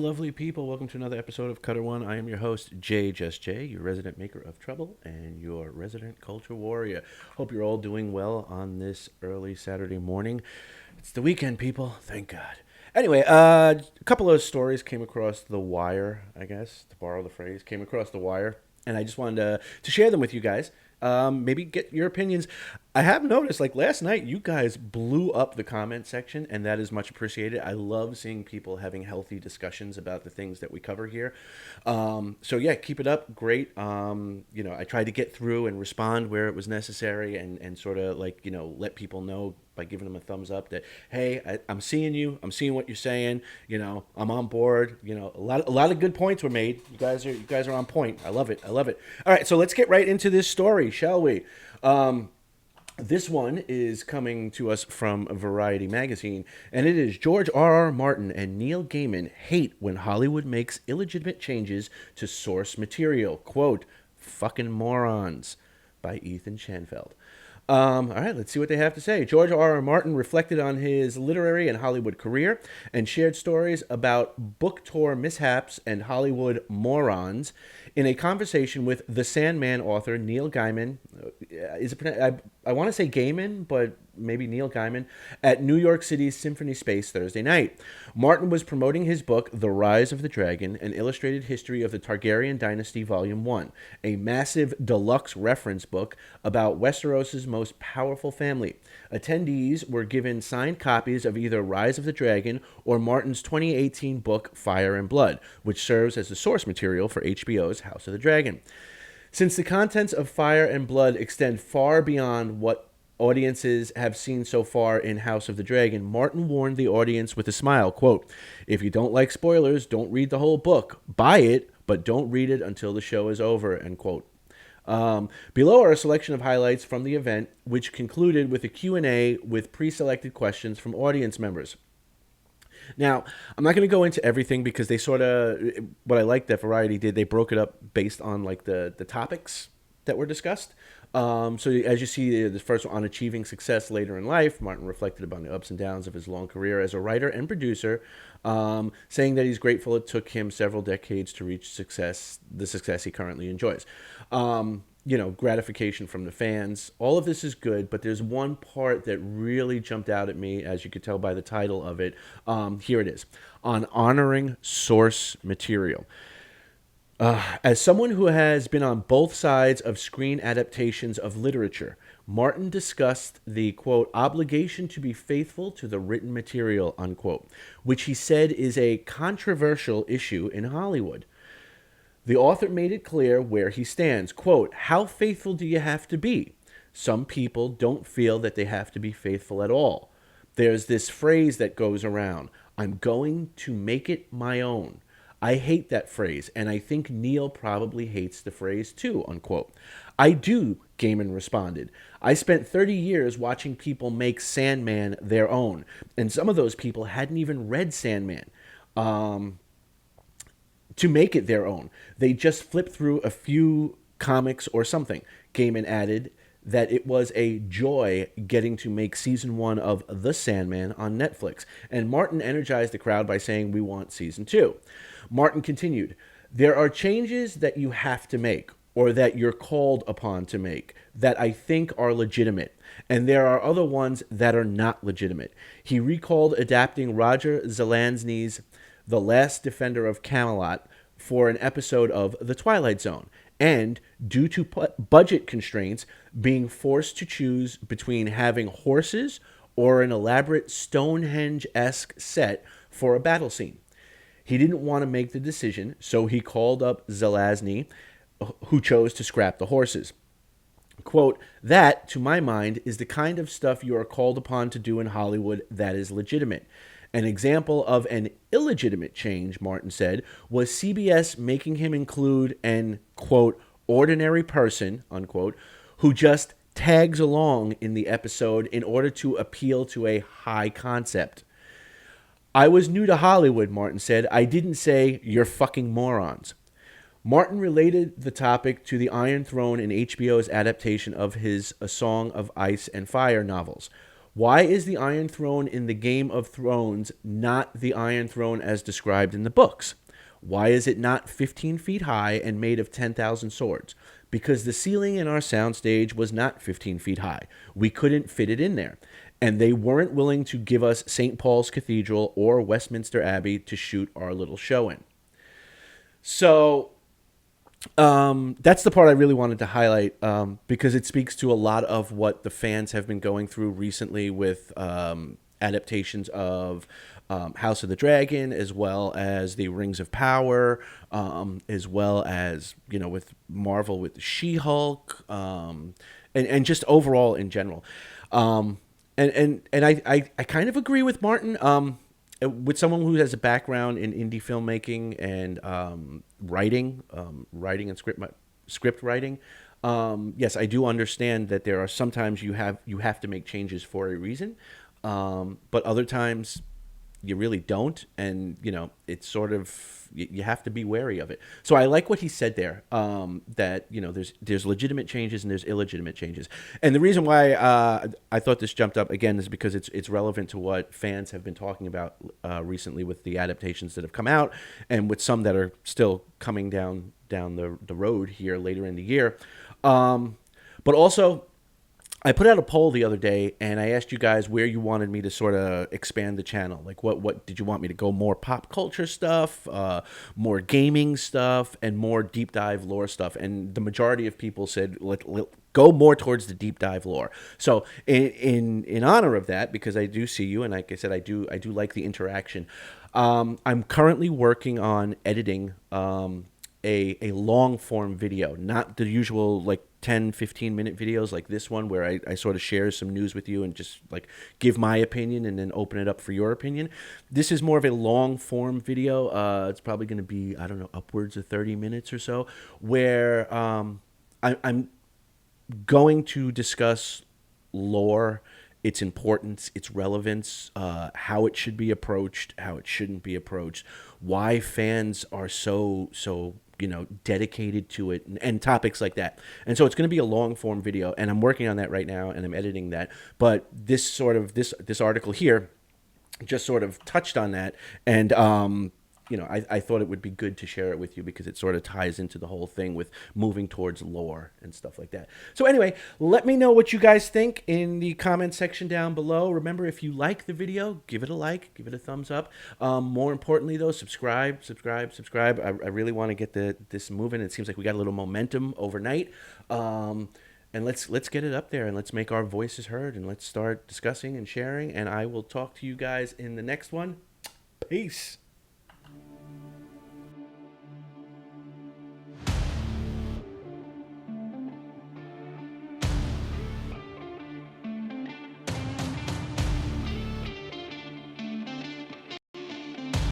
lovely people. Welcome to another episode of Cutter One. I am your host, Jay Just Jay, your resident maker of trouble and your resident culture warrior. Hope you're all doing well on this early Saturday morning. It's the weekend, people. Thank God. Anyway, a couple of stories came across the wire, I guess, to borrow the phrase, came across the wire, and I just wanted to share them with you guys. Maybe get your opinions. I have noticed, like last night, you guys blew up the comment section, and that is much appreciated. I love seeing people having healthy discussions about the things that we cover here. So yeah, keep it up. Great. I tried to get through and respond where it was necessary, and sort of like let people know by giving them a thumbs up that hey, I'm seeing you. I'm seeing what you're saying. I'm on board. A lot of good points were made. You guys are on point. I love it. All right, so let's get right into this story, shall we? This one is coming to us from Variety magazine, and it is George R.R. Martin and Neil Gaiman hate when Hollywood makes illegitimate changes to source material. Quote, "Fucking morons," by Ethan Schanfeld. All right, let's see what they have to say. George R.R. Martin reflected on his literary and Hollywood career and shared stories about book tour mishaps and Hollywood morons in a conversation with the Sandman author Neil Gaiman. I want to say Gaiman, but maybe Neil Gaiman, at New York City's Symphony Space Thursday night. Martin was promoting his book, The Rise of the Dragon, An Illustrated History of the Targaryen Dynasty, Volume 1, a massive deluxe reference book about Westeros' most powerful family. Attendees were given signed copies of either Rise of the Dragon or Martin's 2018 book, Fire and Blood, which serves as the source material for HBO's House of the Dragon. Since the contents of Fire and Blood extend far beyond what audiences have seen so far in House of the Dragon, Martin warned the audience with a smile, quote, "If you don't like spoilers, don't read the whole book. Buy it, but don't read it until the show is over," end quote. Below are a selection of highlights from the event, which concluded with a Q&A with pre-selected questions from audience members. Now, I'm not going to go into everything because they sort of, what I like that Variety did, they broke it up based on like the topics that were discussed. So as you see, the first one on achieving success later in life, Martin reflected upon the ups and downs of his long career as a writer and producer, saying that he's grateful it took him several decades to reach the success he currently enjoys. Gratification from the fans. All of this is good, but there's one part that really jumped out at me, as you could tell by the title of it. Here it is, on honoring source material. As someone who has been on both sides of screen adaptations of literature, Martin discussed the, quote, obligation to be faithful to the written material, unquote, which he said is a controversial issue in Hollywood. The author made it clear where he stands. Quote, "How faithful do you have to be? Some people don't feel that they have to be faithful at all. There's this phrase that goes around, I'm going to make it my own. I hate that phrase, and I think Neil probably hates the phrase too," unquote. "I do," Gaiman responded. "I spent 30 years watching people make Sandman their own, and some of those people hadn't even read Sandman to make it their own. They just flipped through a few comics or something." Gaiman added that it was a joy getting to make season 1 of The Sandman on Netflix, and Martin energized the crowd by saying, "We want season 2. Martin continued, "There are changes that you have to make, or that you're called upon to make, that I think are legitimate, and there are other ones that are not legitimate." He recalled adapting Roger Zelazny's The Last Defender of Camelot for an episode of The Twilight Zone, and, due to budget constraints, being forced to choose between having horses or an elaborate Stonehenge-esque set for a battle scene. He didn't want to make the decision, so he called up Zelazny, who chose to scrap the horses. Quote, "That, to my mind, is the kind of stuff you are called upon to do in Hollywood that is legitimate. An example of an illegitimate change," Martin said, "was CBS making him include an, quote, ordinary person, unquote, who just tags along in the episode in order to appeal to a high concept. I was new to Hollywood," Martin said. "I didn't say, you're fucking morons." Martin related the topic to the Iron Throne in HBO's adaptation of his A Song of Ice and Fire novels. Why is the Iron Throne in the Game of Thrones not the Iron Throne as described in the books? Why is it not 15 feet high and made of 10,000 swords? Because the ceiling in our soundstage was not 15 feet high. We couldn't fit it in there. And they weren't willing to give us St. Paul's Cathedral or Westminster Abbey to shoot our little show in. So that's the part I really wanted to highlight because it speaks to a lot of what the fans have been going through recently with adaptations of House of the Dragon, as well as the Rings of Power, as well as, with Marvel with She-Hulk, and just overall in general. And I kind of agree with Martin. With someone who has a background in indie filmmaking and writing and script writing, yes, I do understand that there are sometimes you have to make changes for a reason, but other times you really don't, and it's sort of you have to be wary of it. So I like what he said there, that there's legitimate changes and there's illegitimate changes, and the reason why I thought this jumped up again is because it's relevant to what fans have been talking about recently with the adaptations that have come out, and with some that are still coming down the road here later in the year, but also. I put out a poll the other day, and I asked you guys where you wanted me to sort of expand the channel. Like, what did you want me to go more pop culture stuff, more gaming stuff, and more deep dive lore stuff? And the majority of people said, let go more towards the deep dive lore. So, in honor of that, because I do see you, and like I said, I do like the interaction. I'm currently working on editing a long form video, not the usual like 10-15 minute videos like this one where I sort of share some news with you and just like give my opinion and then open it up for your opinion. This is more of a long form video. It's probably going to be, I don't know, upwards of 30 minutes or so, where I'm going to discuss lore, its importance, its relevance, how it should be approached, how it shouldn't be approached, why fans are so dedicated to it, and topics like that. And so it's going to be a long form video, and I'm working on that right now, and I'm editing that. But this article here just sort of touched on that, and I thought it would be good to share it with you because it sort of ties into the whole thing with moving towards lore and stuff like that. So anyway, let me know what you guys think in the comment section down below. Remember, if you like the video, give it a like, give it a thumbs up. More importantly, though, subscribe. I really want to get this moving. It seems like we got a little momentum overnight. And let's get it up there, and let's make our voices heard, and let's start discussing and sharing. And I will talk to you guys in the next one. Peace.